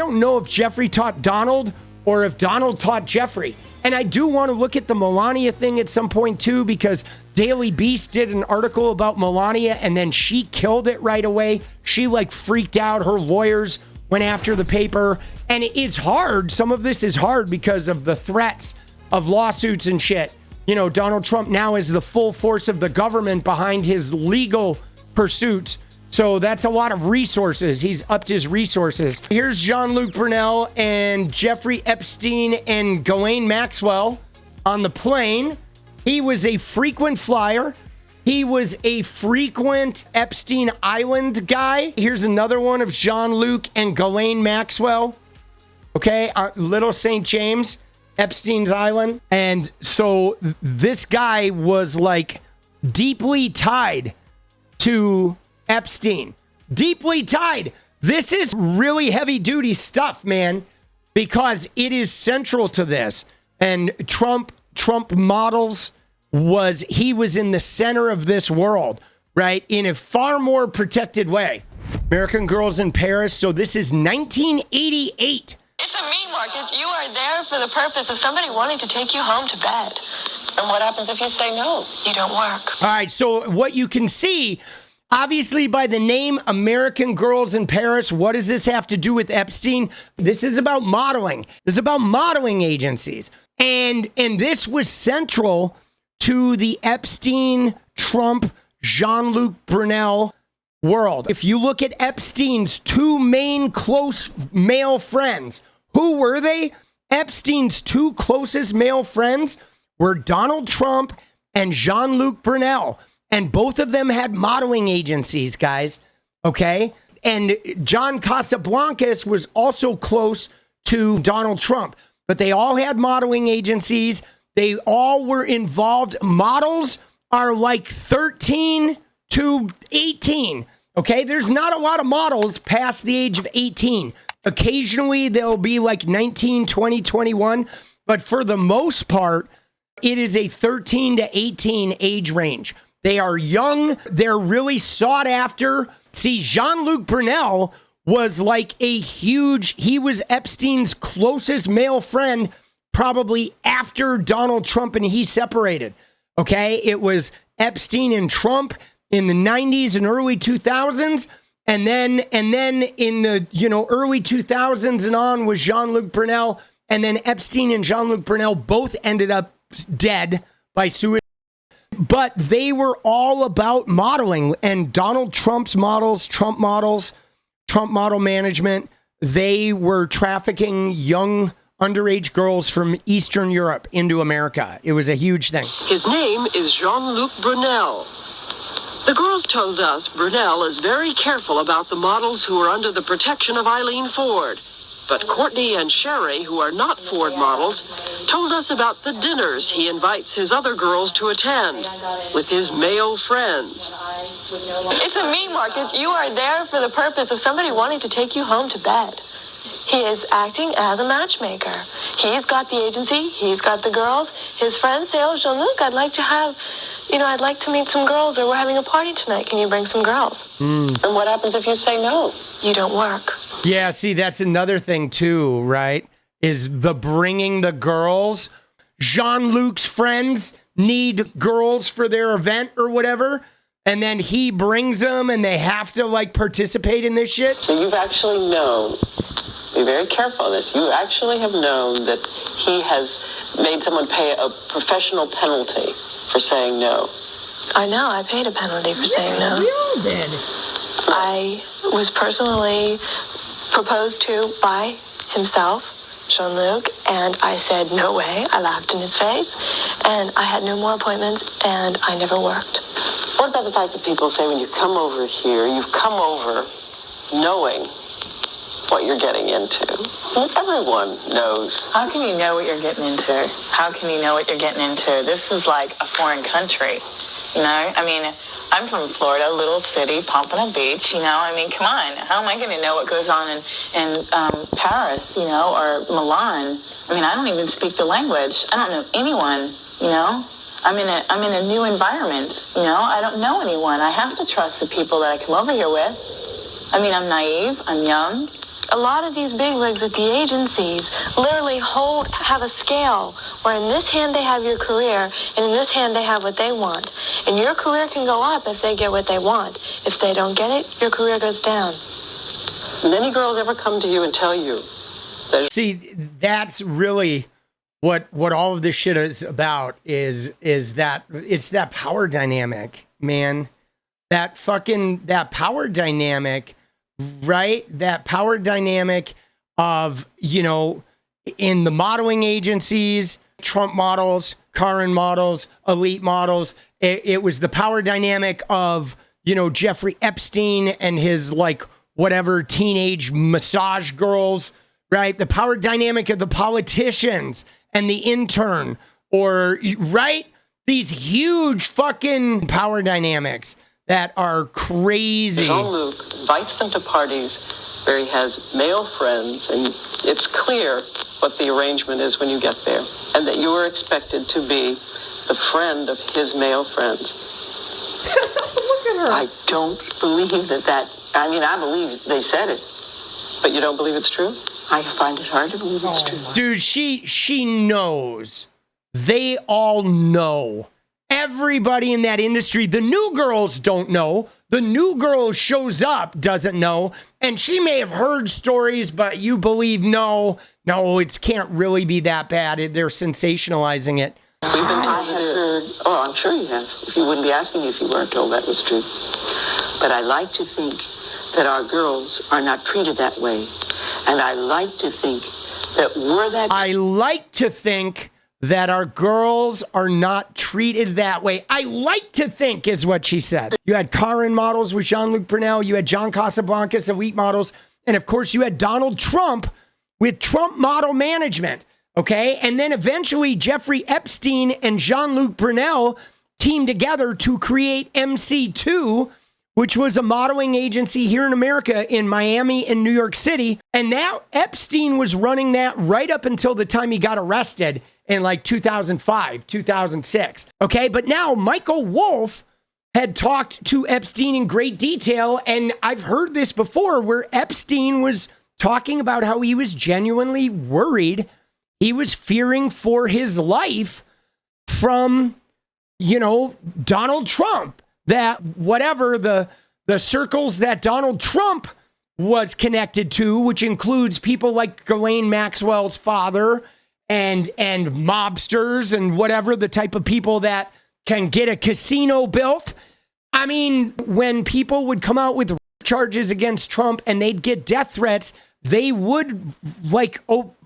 don't know if Jeffrey taught Donald or if Donald taught Jeffrey. And I do want to look at the Melania thing at some point too, because Daily Beast did an article about Melania and then she killed it right away. She like freaked out. Her lawyers went after the paper. And it's hard. Some of this is hard because of the threats of lawsuits and shit. You know, Donald Trump now is the full force of the government behind his legal pursuits. So that's a lot of resources. He's upped his resources. Here's Jean-Luc Brunel and Jeffrey Epstein and Ghislaine Maxwell on the plane. He was a frequent flyer. He was a frequent Epstein Island guy. Here's another one of Jean-Luc and Ghislaine Maxwell. Okay, Little St. James, Epstein's Island. And so this guy was like deeply tied to Epstein. Deeply tied. This is really heavy duty stuff, man, because it is central to this. And Trump models he was in the center of this world, right? In a far more protected way. American Girls in Paris. So this is 1988. It's a meat market. You are there for the purpose of somebody wanting to take you home to bed. And what happens if you say no? You don't work. All right. So what you can see, obviously, by the name American Girls in Paris, what does this have to do with Epstein? This is about modeling. This is about modeling agencies. And this was central to the Epstein, Trump, Jean-Luc Brunel world. If you look at Epstein's two main close male friends, who were they? Epstein's two closest male friends were Donald Trump and Jean-Luc Brunel. And both of them had modeling agencies, guys. Okay? And John Casablancas was also close to Donald Trump. But they all had modeling agencies. They all were involved. Models are like 13 to 18. Okay? There's not a lot of models past the age of 18. Occasionally, they'll be like 19, 20, 21. But for the most part, it is a 13 to 18 age range. They are young. They're really sought after. See, Jean-Luc Brunel was like he was Epstein's closest male friend probably after Donald Trump and he separated. Okay? It was Epstein and Trump in the 90s and early 2000s. And then in the, early 2000s and on was Jean-Luc Brunel. And then Epstein and Jean-Luc Brunel both ended up dead by suicide. But they were all about modeling, and Donald Trump's models, Trump model management, they were trafficking young underage girls from Eastern Europe into America. It was a huge thing. His name is Jean-Luc Brunel. The girls told us Brunel is very careful about the models who are under the protection of Eileen Ford. But Courtney and Sherry, who are not Ford models, told us about the dinners he invites his other girls to attend with his male friends. It's a meat market. You are there for the purpose of somebody wanting to take you home to bed. He is acting as a matchmaker. He's got the agency. He's got the girls. His friends say, oh, Jean-Luc, I'd like to meet some girls, or we're having a party tonight. Can you bring some girls? And what happens if you say no? You don't work. Yeah, see, that's another thing too, right? Is the bringing the girls. Jean-Luc's friends need girls for their event or whatever, and then he brings them and they have to like participate in this shit. So you've actually known, be very careful of this, you actually have known that he has made someone pay a professional penalty for saying no. I know, I paid a penalty for saying no. We all did. I was personally proposed to by himself, Jean-Luc, and I said, no way. I laughed in his face, and I had no more appointments, and I never worked. What about the fact that people say when you come over here, you've come over knowing what you're getting into? Everyone knows. How can you know what you're getting into? How can you know what you're getting into? This is like a foreign country, you know? I mean, I'm from Florida, little city, Pompano Beach, you know? I mean, come on. How am I going to know what goes on in Paris, you know, or Milan? I mean, I don't even speak the language. I don't know anyone, you know? I'm in a new environment, you know? I don't know anyone. I have to trust the people that I come over here with. I mean, I'm naive. I'm young. A lot of these bigwigs at the agencies literally have a scale where in this hand they have your career and in this hand they have what they want. And your career can go up if they get what they want. If they don't get it, your career goes down. Many girls ever come to you and tell you that... See, that's really what all of this shit is about, is that it's that power dynamic, man. That power dynamic, right? That power dynamic of, you know, in the modeling agencies, Trump models, Karen models, elite models. It was the power dynamic of, you know, Jeffrey Epstein and his, like, whatever teenage massage girls, right? The power dynamic of the politicians and the intern, or, right? These huge fucking power dynamics that are crazy. Jean-Luc invites them to parties where he has male friends, and it's clear what the arrangement is when you get there, and that you are expected to be the friend of his male friends. Look at her. I don't believe that. I mean, I believe they said it, but you don't believe it's true? I find it hard to believe it's true. Dude, she knows. They all know. Everybody in that industry, the new girls don't know. The new girl shows up, doesn't know. And she may have heard stories, but you believe no, it can't really be that bad. They're sensationalizing it. I have heard, oh, I'm sure you have. If you wouldn't be asking me if you weren't told that was true. But I like to think that our girls are not treated that way. And I like to think that we're that... I like to think that our girls are not treated that way. I like to think is what she said. You had Karen models with Jean-Luc Brunel. You had John Casablancas, elite models. And of course, you had Donald Trump with Trump model management. Okay. And then eventually Jeffrey Epstein and Jean-Luc Brunel teamed together to create MC2, which was a modeling agency here in America, in Miami and New York City. And now Epstein was running that right up until the time he got arrested in like 2005, 2006. Okay, but now Michael Wolff had talked to Epstein in great detail, and I've heard this before, where Epstein was talking about how he was genuinely worried. He was fearing for his life from, you know, Donald Trump. That whatever the circles that Donald Trump was connected to, which includes people like Ghislaine Maxwell's father and mobsters and whatever, the type of people that can get a casino built. I mean, when people would come out with charges against Trump and they'd get death threats, they would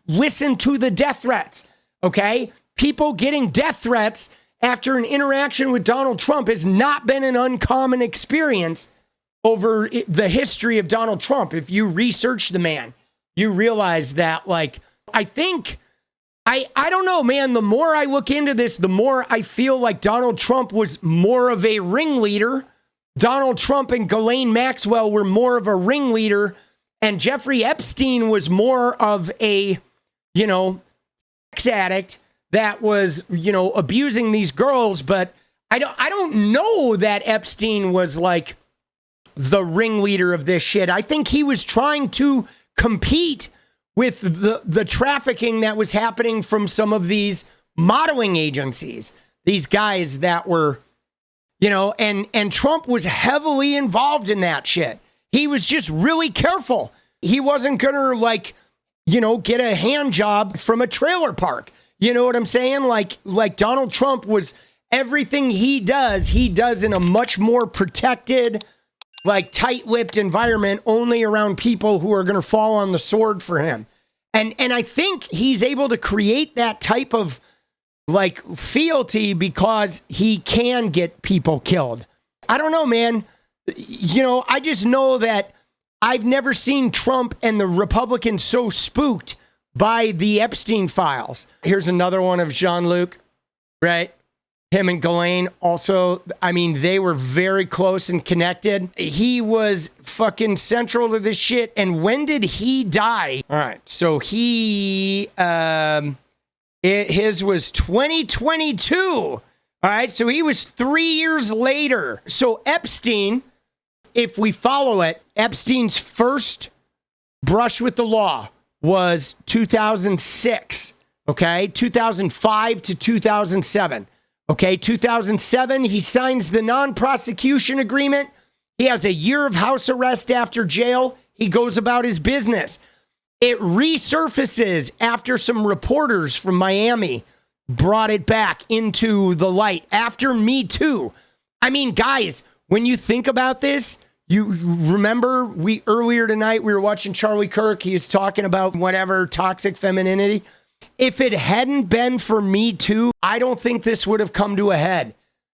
listen to the death threats. Okay? People getting death threats after an interaction with Donald Trump has not been an uncommon experience over the history of Donald Trump. If you research the man, you realize that, like, I think, I don't know, man, the more I look into this, the more I feel like Donald Trump was more of a ringleader. Donald Trump and Ghislaine Maxwell were more of a ringleader, and Jeffrey Epstein was more of a, you know, sex addict that was, you know, abusing these girls. But I don't know that Epstein was like the ringleader of this shit. I think he was trying to compete with the trafficking that was happening from some of these modeling agencies, these guys that were, you know, and Trump was heavily involved in that shit. He was just really careful. He wasn't gonna, like, you know, get a hand job from a trailer park. You know what I'm saying? Like Donald Trump was, everything he does in a much more protected, like, tight-lipped environment, only around people who are going to fall on the sword for him. And I think he's able to create that type of, like, fealty because he can get people killed. I don't know, man. You know, I just know that I've never seen Trump and the Republicans so spooked by the Epstein files. Here's another one of Jean-Luc, right? Him and Ghislaine also, I mean, they were very close and connected. He was fucking central to this shit. And when did he die? All right, so he, his was 2022. All right, so he was 3 years later. So Epstein, if we follow it, Epstein's first brush with the law was 2006, okay? 2005 to 2007, okay? 2007, he signs the non-prosecution agreement. He has a year of house arrest after jail. He goes about his business. It resurfaces after some reporters from Miami brought it back into the light after Me Too. I mean, guys, when you think about this, you remember earlier tonight we were watching Charlie Kirk. He was talking about whatever toxic femininity. If it hadn't been for Me Too, I don't think this would have come to a head.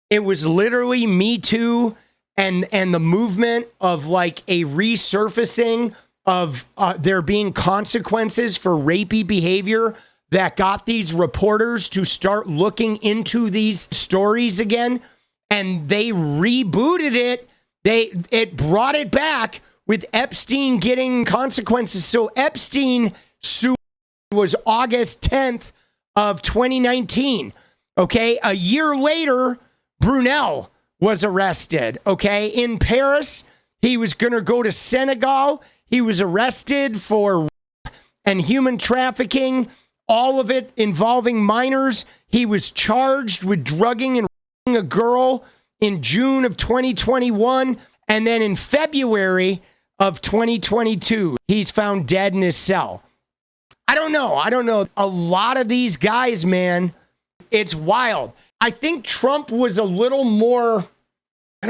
It was literally Me Too and the movement of like a resurfacing of there being consequences for rapey behavior that got these reporters to start looking into these stories again. And they rebooted it. It brought it back with Epstein getting consequences. So Epstein sued was August 10th of 2019. Okay. A year later, Brunel was arrested. Okay. In Paris, he was going to go to Senegal. He was arrested for rape and human trafficking, all of it involving minors. He was charged with drugging and raping a girl in June of 2021. And then in February of 2022, he's found dead in his cell. I don't know. A lot of these guys, man, it's wild. I think Trump was a little more, he's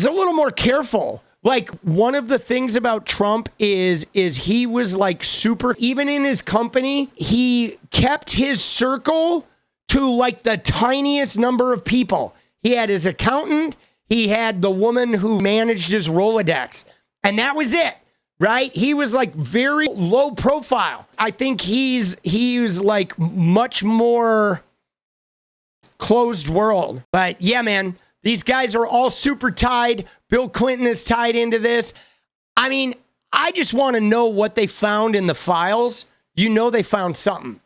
a little more careful. Like, one of the things about Trump is he was like super, even in his company, he kept his circle to like the tiniest number of people. He had his accountant, he had the woman who managed his Rolodex, and that was it, right? He was like very low profile. I think he's like much more closed world. But yeah, man, these guys are all super tied. Bill Clinton is tied into this. I mean, I just want to know what they found in the files. You know they found something,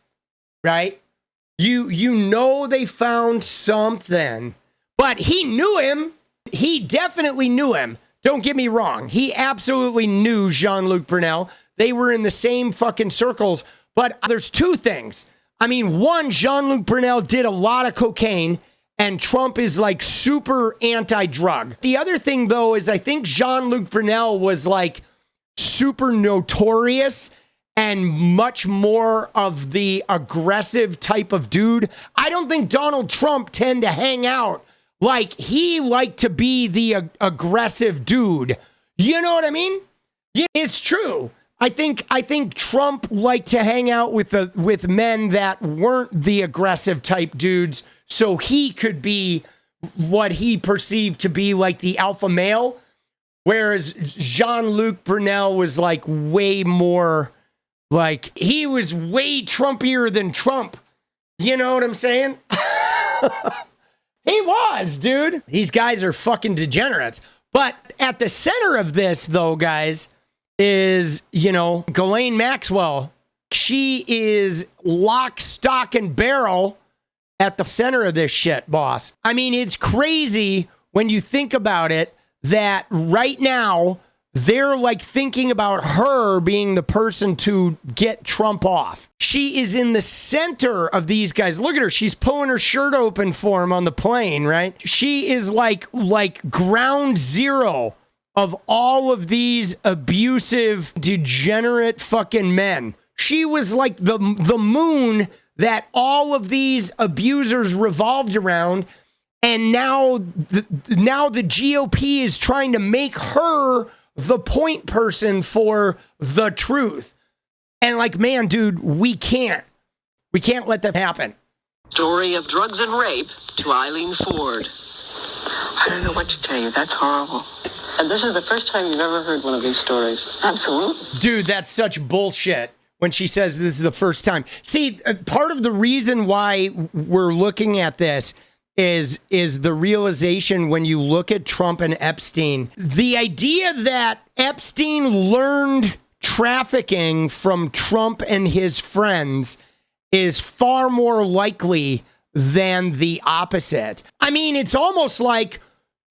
right? You know they found something. But he knew him. He definitely knew him. Don't get me wrong. He absolutely knew Jean-Luc Brunel. They were in the same fucking circles. But there's two things. I mean, one, Jean-Luc Brunel did a lot of cocaine, and Trump is like super anti-drug. The other thing, though, is I think Jean-Luc Brunel was like super notorious and much more of the aggressive type of dude. I don't think Donald Trump tend to hang out like he liked to be the aggressive dude. You know what I mean? Yeah, it's true. I think Trump liked to hang out with men that weren't the aggressive type dudes, so he could be what he perceived to be like the alpha male, whereas Jean-Luc Brunel was like way more like, he was way Trumpier than Trump. You know what I'm saying? He was, dude. These guys are fucking degenerates. But at the center of this, though, guys, is, Ghislaine Maxwell. She is lock, stock, and barrel at the center of this shit, boss. I mean, it's crazy when you think about it that right now they're like thinking about her being the person to get Trump off. She is in the center of these guys. Look at her. She's pulling her shirt open for him on the plane, right? She is like ground zero of all of these abusive, degenerate fucking men. She was like the moon that all of these abusers revolved around. And now the GOP is trying to make her the point person for the truth. And like, man, dude, we can't let that happen. Story of drugs and rape to Eileen Ford. I don't know what to tell you. That's horrible. And this is the first time you've ever heard one of these stories. Absolutely. Dude, that's such bullshit when she says this is the first time. See, part of the reason why we're looking at this is the realization when you look at Trump and Epstein, the idea that Epstein learned trafficking from Trump and his friends is far more likely than the opposite. I mean, it's almost like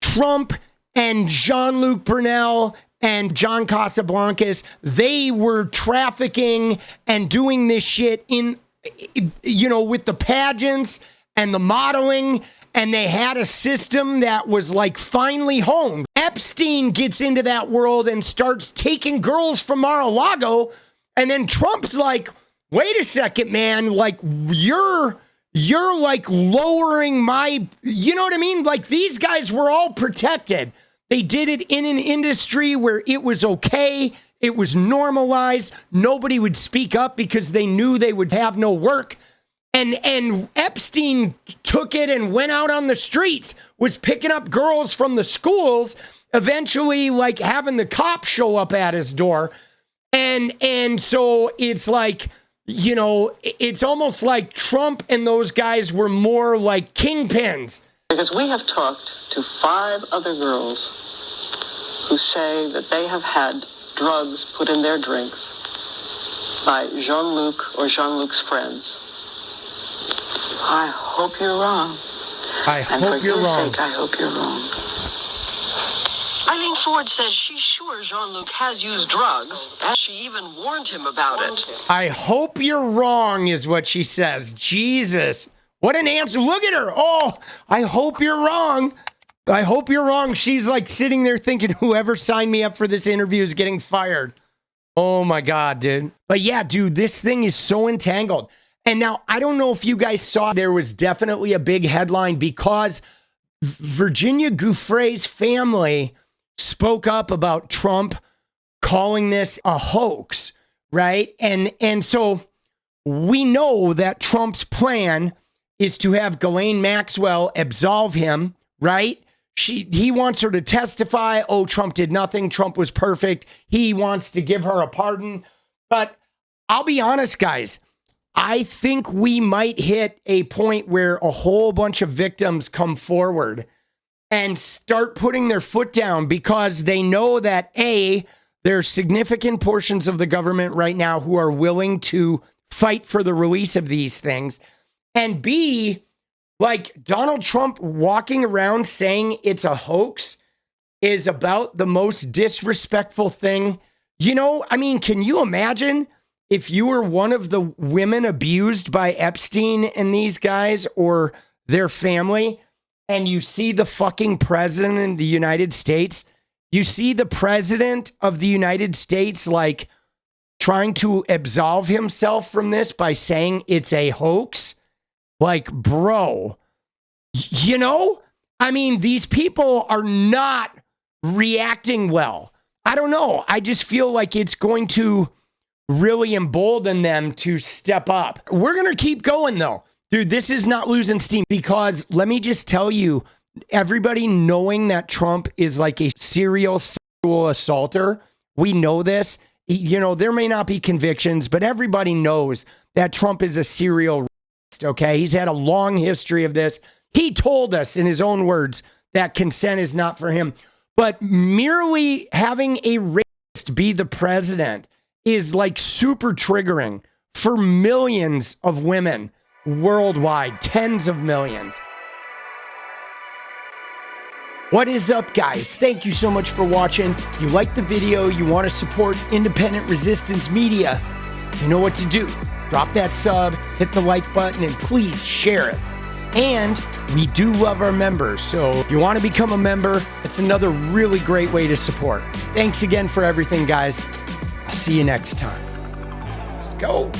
Trump and Jean-Luc Brunel and John Casablancas, they were trafficking and doing this shit in, with the pageants and the modeling, and they had a system that was like finely honed. Epstein gets into that world and starts taking girls from Mar-a-Lago, and then Trump's like, wait a second, man, like you're like lowering my, you know what I mean? Like these guys were all protected. They did it in an industry where it was okay. It was normalized. Nobody would speak up because they knew they would have no work. And Epstein took it and went out on the streets, was picking up girls from the schools, eventually like having the cops show up at his door. And so it's like, it's almost like Trump and those guys were more like kingpins. Because we have talked to 5 other girls who say that they have had drugs put in their drinks by Jean-Luc or Jean-Luc's friends. I hope you're wrong. I hope you're wrong. Sake, I hope you're wrong. Eileen Ford says she's sure Jean-Luc has used drugs, and she even warned him about it. I hope you're wrong is what she says. Jesus. What an answer. Look at her. Oh, I hope you're wrong. I hope you're wrong. She's like sitting there thinking whoever signed me up for this interview is getting fired. Oh my God, dude. But yeah, dude, this thing is so entangled. And now I don't know if you guys saw, there was definitely a big headline because Virginia Giuffre's family spoke up about Trump calling this a hoax, right? And so we know that Trump's plan is to have Ghislaine Maxwell absolve him, right? He wants her to testify. Oh, Trump did nothing. Trump was perfect. He wants to give her a pardon. But I'll be honest, guys. I think we might hit a point where a whole bunch of victims come forward and start putting their foot down because they know that A, there's significant portions of the government right now who are willing to fight for the release of these things. And B, like Donald Trump walking around saying it's a hoax is about the most disrespectful thing. I mean, can you imagine if you were one of the women abused by Epstein and these guys or their family, and you see the fucking president of the United States, you see the president of the United States like trying to absolve himself from this by saying it's a hoax? Like, bro, I mean, these people are not reacting well. I don't know. I just feel like it's going to really embolden them to step up. We're going to keep going though. Dude, this is not losing steam because let me just tell you, everybody knowing that Trump is like a serial sexual assaulter, we know this. There may not be convictions, but everybody knows that Trump is a serial rapist, okay? He's had a long history of this. He told us in his own words that consent is not for him. But merely having a rapist be the president is like super triggering for millions of women worldwide, tens of millions. What is up, guys? Thank you so much for watching. If you like the video, you want to support independent resistance media, you know what to do. Drop that sub, hit the like button, and please share it. And we do love our members, so if you want to become a member, it's another really great way to support. Thanks again for everything, guys. I'll see you next time. Let's go.